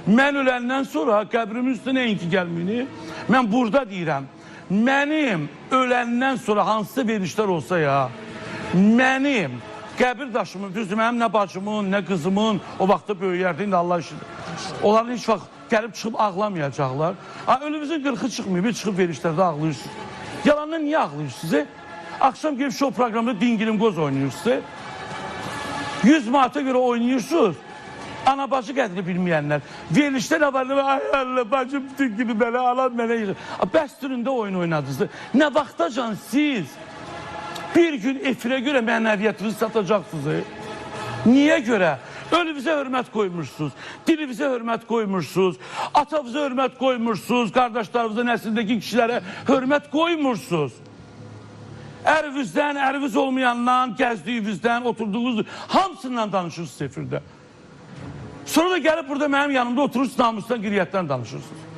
Mən öləndən sonra qəbrimin üstünə nəinki gəlməyini, mən burada deyirəm, mənim öləndən sonra hansısa verilişlər olsa ya, mənim qəbir daşımın, düzdür, mənim nə bacımın, nə qızımın, o vaxtda böyüyərdi, indi Allah işidir. Onların heç vaxt gəlib çıxıb ağlamayacaqlar. Ölümüzün 40'ı çıxmıyor, bir çıxıb verilişlərdə ağlayırsınız. Yalandan niyə ağlayırsınız? Akşam gelip show programında dingilim göz oynuyorsunuz. 100 manata göre oynuyorsunuz. Ana bacı qədrini bilməyənlər. Verilişdən haberli ay Allah bacım bütün gibi belə alan mənə yığır. Bəstüründə oyun oynadınız. Nə vaxtacan siz bir gün efirə görə mənəviyyətinizi satacaqsınız? Niyə görə? Ölümüzə hörmət koymuşsunuz, dilimizə hörmət koymuşsunuz, atamıza hörmət koymuşsunuz, qardaşlarımıza, nəslindəki kişilərə hörmət koymuşsunuz. Ərvizdən, ərviz olmayandan, gəzdiyinizdən, oturduğunuz, hamısından danışırsınız efirdə. Sonra da gəlib burada mənim yanımda oturursunuz, namusdan, qiriyyətdən danışırsınız.